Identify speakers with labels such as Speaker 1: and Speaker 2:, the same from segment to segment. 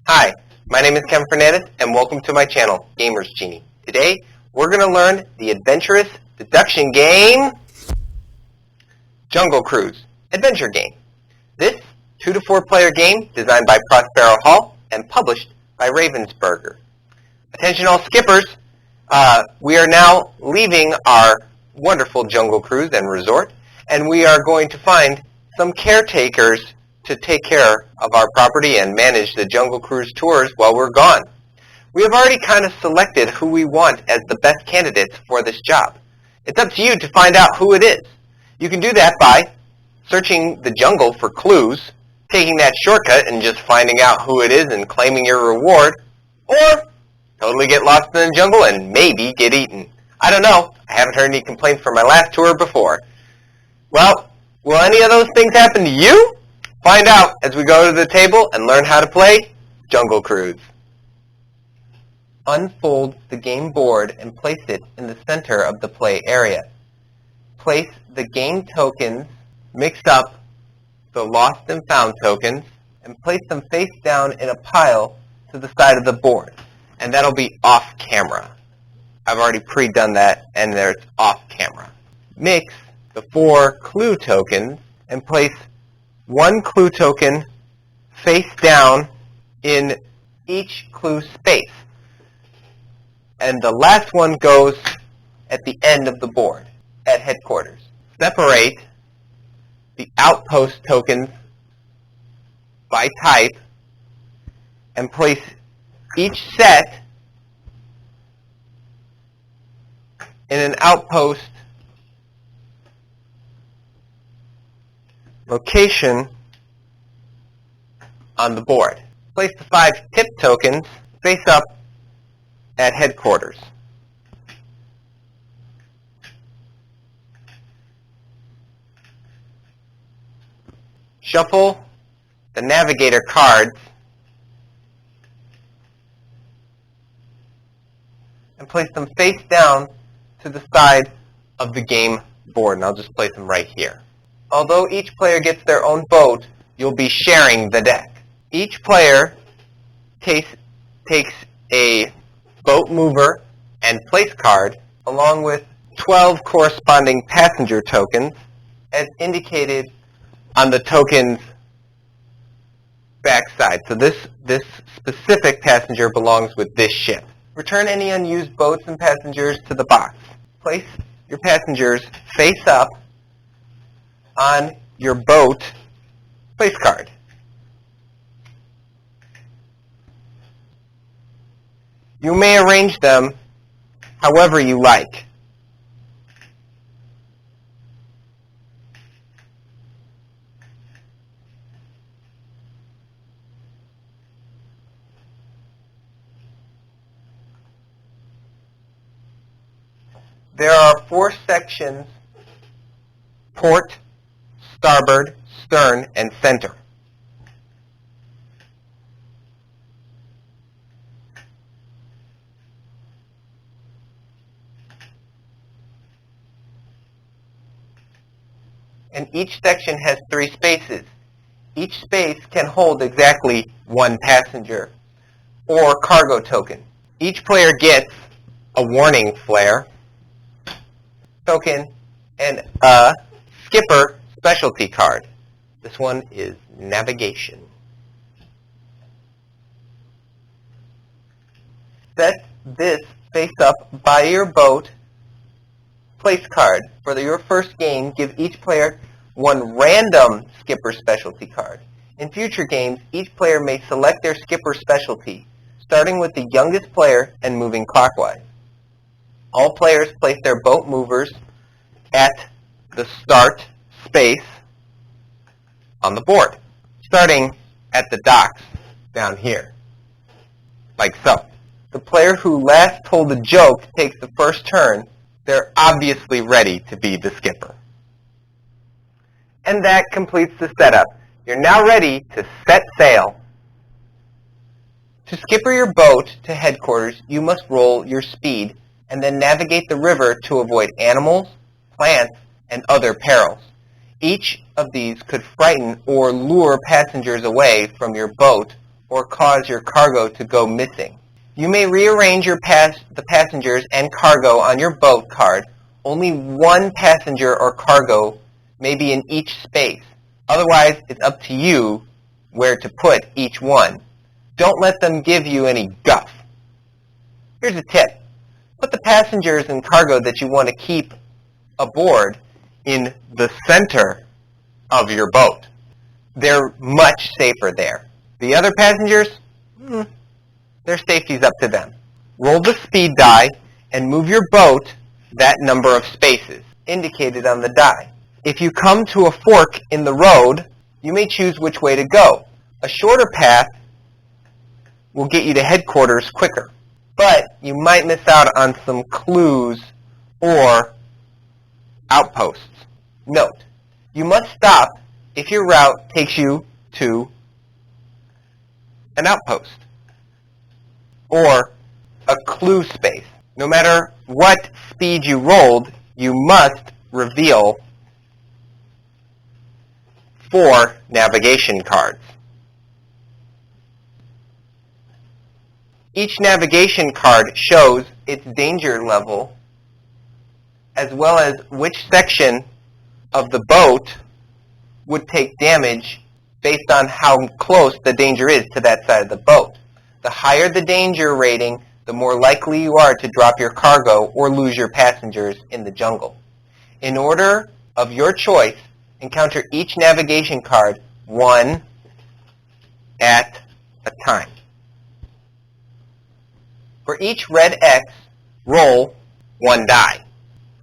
Speaker 1: Hi, my name is Kevin Fernandez, and welcome to my channel, Genie. Today, we're going to learn the adventurous deduction game, Jungle Cruise Adventure Game. This 2 to 4 player game designed by Prospero Hall and published by Ravensburger. Attention all skippers, we are now leaving our wonderful Jungle Cruise and resort, and we are going to find some caretakers to take care of our property and manage the Jungle Cruise tours while we're gone. We have already kind of selected who we want as the best candidates for this job. It's up to you to find out who it is. You can do that by searching the jungle for clues, taking that shortcut and just finding out who it is and claiming your reward, or totally get lost in the jungle and maybe get eaten. I don't know. I haven't heard any complaints from my last tour before. Well, will any of those things happen to you? Find out as we go to the table and learn how to play Jungle Cruise. Unfold the game board and place it in the center of the play area. Place the game tokens, mix up the lost and found tokens, and place them face down in a pile to the side of the board. And that'll be off camera. I've already pre-done that, and there's off camera. Mix the 4 clue tokens and place 1 clue token face down in each clue space. And the last one goes at the end of the board, at headquarters. Separate the outpost tokens by type and place each set in an outpost location on the board. Place the 5 tip tokens face up at headquarters. Shuffle the navigator cards and place them face down to the side of the game board, and I'll just place them right here. Although each player gets their own boat, you'll be sharing the deck. Each player takes a boat mover and place card along with 12 corresponding passenger tokens as indicated on the token's backside. So this specific passenger belongs with this ship. Return any unused boats and passengers to the box. Place your passengers face up on your boat place card. You may arrange them however you like. There are 4 sections: port, starboard, stern, and center. And each section has 3 spaces. Each space can hold exactly 1 passenger or cargo token. Each player gets a warning flare token and a skipper specialty card. This one is navigation. Set this face up by your boat place card. For your first game, give each player 1 random skipper specialty card. In future games, each player may select their skipper specialty, starting with the youngest player and moving clockwise. All players place their boat movers at the start space on the board, starting at the docks down here, like so. The player who last told a joke takes the first turn. They're obviously ready to be the skipper. And that completes the setup. You're now ready to set sail. To skipper your boat to headquarters, you must roll your speed and then navigate the river to avoid animals, plants, and other perils. Each of these could frighten or lure passengers away from your boat or cause your cargo to go missing. You may rearrange the passengers and cargo on your boat card. Only one passenger or cargo may be in each space. Otherwise, it's up to you where to put each one. Don't let them give you any guff. Here's a tip. Put the passengers and cargo that you want to keep aboard in the center of your boat. They're much safer there. The other passengers, their safety's up to them. Roll the speed die and move your boat that number of spaces indicated on the die. If you come to a fork in the road, you may choose which way to go. A shorter path will get you to headquarters quicker, but you might miss out on some clues or outposts. Note, you must stop if your route takes you to an outpost or a clue space. No matter what speed you rolled, you must reveal 4 navigation cards. Each navigation card shows its danger level as well as which section of the boat would take damage based on how close the danger is to that side of the boat. The higher the danger rating, the more likely you are to drop your cargo or lose your passengers in the jungle. In order of your choice, encounter each navigation card one at a time. For each red X, roll 1 die.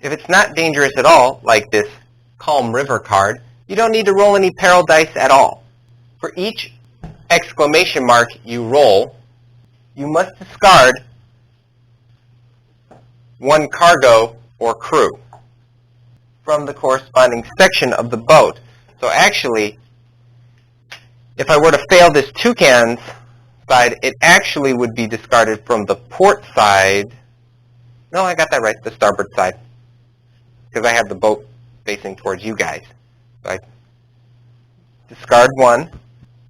Speaker 1: If it's not dangerous at all, like this Calm River card, you don't need to roll any peril dice at all. For each exclamation mark you roll, you must discard 1 cargo or crew from the corresponding section of the boat. So actually, if I were to fail this toucan's side, it actually would be discarded from the port side. No, I got that right, the starboard side, because I have the boat facing towards you guys. So I discard 1,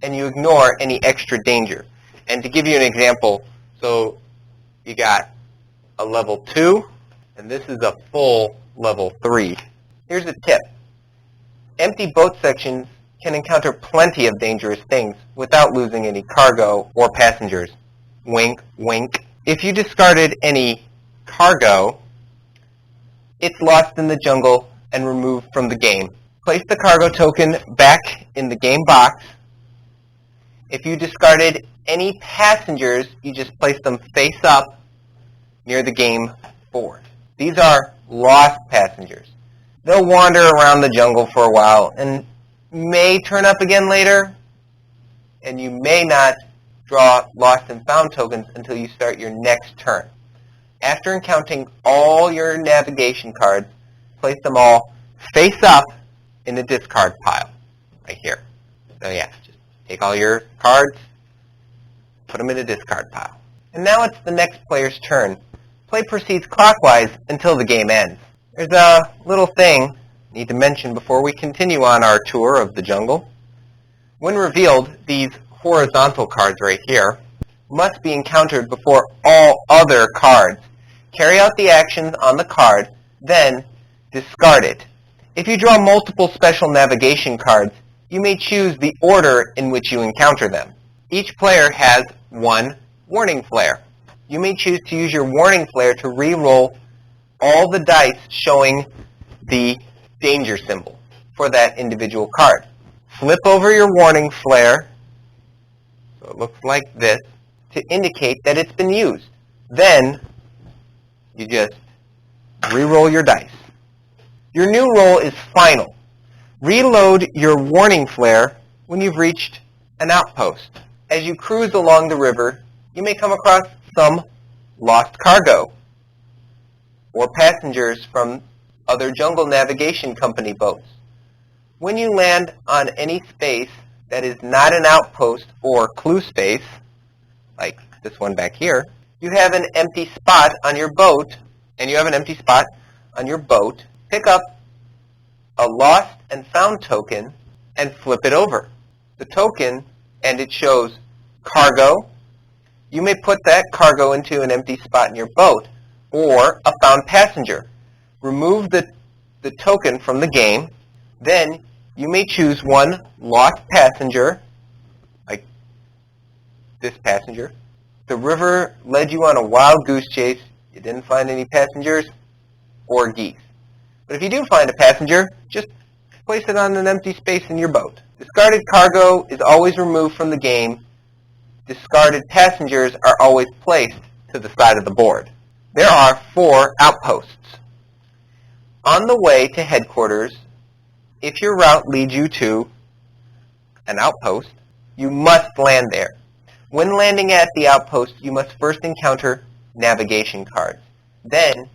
Speaker 1: and you ignore any extra danger. And to give you an example, so you got a level 2, and this is a full level 3. Here's a tip. Empty boat sections can encounter plenty of dangerous things without losing any cargo or passengers. Wink, wink. If you discarded any cargo, it's lost in the jungle and removed from the game. Place the cargo token back in the game box. If you discarded any passengers, you just place them face up near the game board. These are lost passengers. They'll wander around the jungle for a while and may turn up again later, and you may not draw lost and found tokens until you start your next turn. After encountering all your navigation cards, place them all face up in the discard pile, right here. So yeah, just take all your cards, put them in a discard pile. And now it's the next player's turn. Play proceeds clockwise until the game ends. There's a little thing I need to mention before we continue on our tour of the jungle. When revealed, these horizontal cards right here must be encountered before all other cards. Carry out the actions on the card, then discard it. If you draw multiple special navigation cards, you may choose the order in which you encounter them. Each player has 1 warning flare. You may choose to use your warning flare to re-roll all the dice showing the danger symbol for that individual card. Flip over your warning flare, so it looks like this, to indicate that it's been used. Then you just re-roll your dice. Your new roll is final. Reload your warning flare when you've reached an outpost. As you cruise along the river, you may come across some lost cargo or passengers from other jungle navigation company boats. When you land on any space that is not an outpost or clue space, like this one back here, you have an empty spot on your boat and you have an empty spot on your boat, pick up a lost and found token and flip it over. The token, and it shows cargo. You may put that cargo into an empty spot in your boat, or a found passenger. Remove the token from the game. Then you may choose one lost passenger, like this passenger. The river led you on a wild goose chase. You didn't find any passengers or geese. But if you do find a passenger, just place it on an empty space in your boat. Discarded cargo is always removed from the game. Discarded passengers are always placed to the side of the board. There are 4 outposts. On the way to headquarters, if your route leads you to an outpost, you must land there. When landing at the outpost, you must first encounter navigation cards. Then,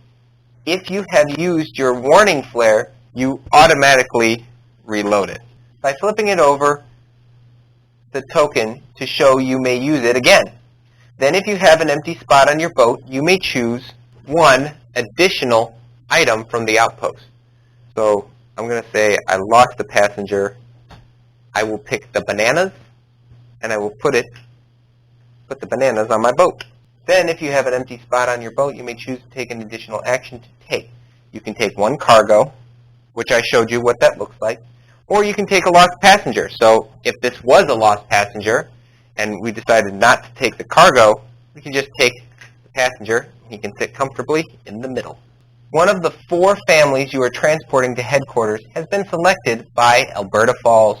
Speaker 1: if you have used your warning flare, you automatically reload it by flipping it over the token to show you may use it again. Then if you have an empty spot on your boat, you may choose one additional item from the outpost. So I'm going to say I lost the passenger. I will pick the bananas, and I will put the bananas on my boat. Then if you have an empty spot on your boat, you may choose to take an additional action to take. You can take one cargo, which I showed you what that looks like, or you can take a lost passenger. So if this was a lost passenger, and we decided not to take the cargo, we can just take the passenger. He can sit comfortably in the middle. One of the 4 families you are transporting to headquarters has been selected by Alberta Falls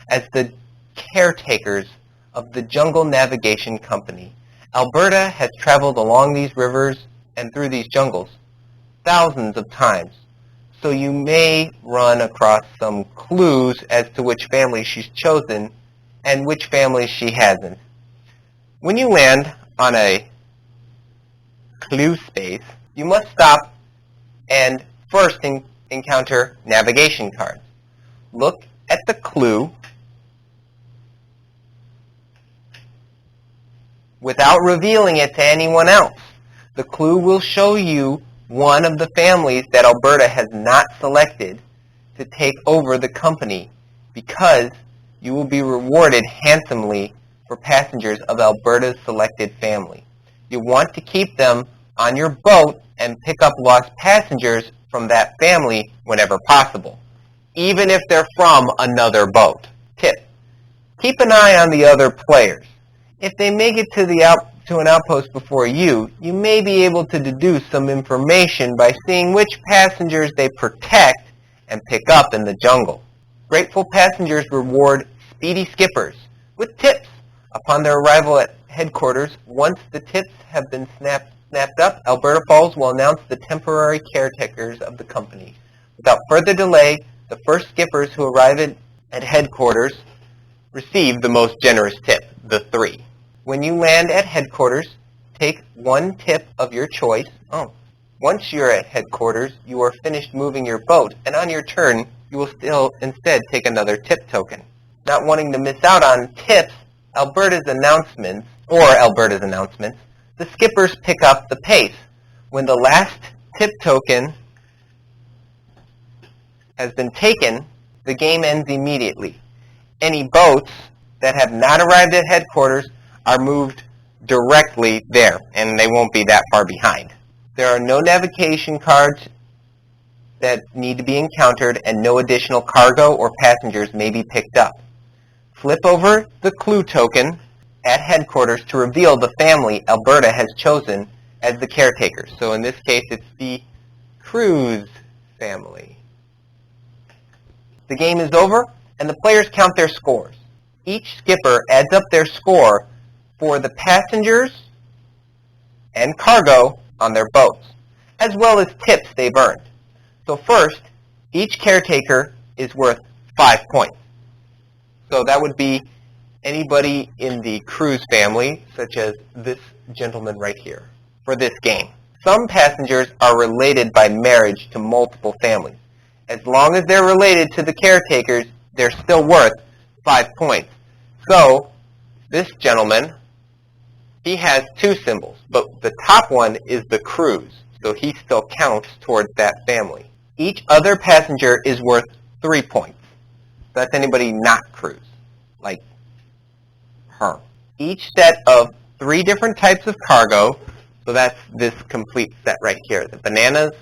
Speaker 1: as the caretakers of the Jungle Navigation Company. Alberta has traveled along these rivers and through these jungles thousands of times, so you may run across some clues as to which family she's chosen and which family she hasn't. When you land on a clue space, you must stop and first encounter navigation cards. Look at the clue without revealing it to anyone else. The clue will show you one of the families that Alberta has not selected to take over the company, because you will be rewarded handsomely for passengers of Alberta's selected family. You want to keep them on your boat and pick up lost passengers from that family whenever possible, even if they're from another boat. Tip: keep an eye on the other players. If they make it to an outpost before you, you may be able to deduce some information by seeing which passengers they protect and pick up in the jungle. Grateful passengers reward speedy skippers with tips upon their arrival at headquarters. Once the tips have been snapped up, Alberta Falls will announce the temporary caretakers of the company. Without further delay, the first skippers who arrive at headquarters receive the most generous tip, the 3. When you land at headquarters, take one tip of your choice. Once you're at headquarters, you are finished moving your boat, and on your turn, you will still instead take another tip token. Not wanting to miss out on tips, Alberta's announcements, the skippers pick up the pace. When the last tip token has been taken, the game ends immediately. Any boats that have not arrived at headquarters are moved directly there, and they won't be that far behind. There are no navigation cards that need to be encountered, and no additional cargo or passengers may be picked up. Flip over the clue token at headquarters to reveal the family Alberta has chosen as the caretakers. So in this case, it's the Cruz family. The game is over, and the players count their scores. Each skipper adds up their score for the passengers and cargo on their boats, as well as tips they've earned. So first, each caretaker is worth 5 points. So that would be anybody in the Cruz family, such as this gentleman right here, for this game. Some passengers are related by marriage to multiple families. As long as they're related to the caretakers, they're still worth 5 points. So this gentleman, he has 2 symbols, but the top one is the Cruz. so he still counts towards that family. Each other passenger is worth 3 points. That's anybody not cruise, like her. Each set of 3 different types of cargo, so that's this complete set right here, the bananas,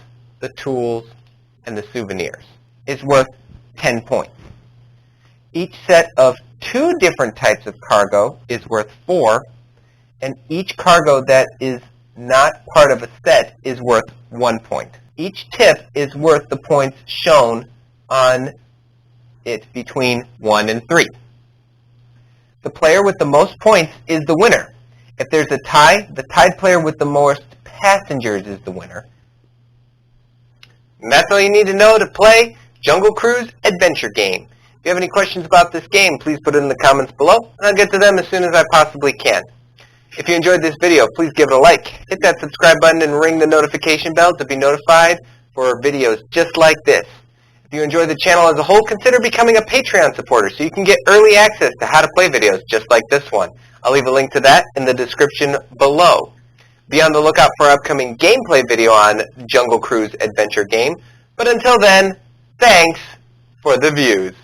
Speaker 1: the tools, and the souvenirs, is worth 10 points. Each set of 2 different types of cargo is worth 4, and each cargo that is not part of a set is worth 1 point. Each tip is worth the points shown on it between 1 and 3. The player with the most points is the winner. If there's a tie, the tied player with the most passengers is the winner. And that's all you need to know to play Jungle Cruise Adventure Game. If you have any questions about this game, please put it in the comments below, and I'll get to them as soon as I possibly can. If you enjoyed this video, please give it a like, hit that subscribe button, and ring the notification bell to be notified for videos just like this. If you enjoy the channel as a whole, consider becoming a Patreon supporter so you can get early access to how to play videos just like this one. I'll leave a link to that in the description below. Be on the lookout for our upcoming gameplay video on Jungle Cruise Adventure Game. But until then, thanks for the views.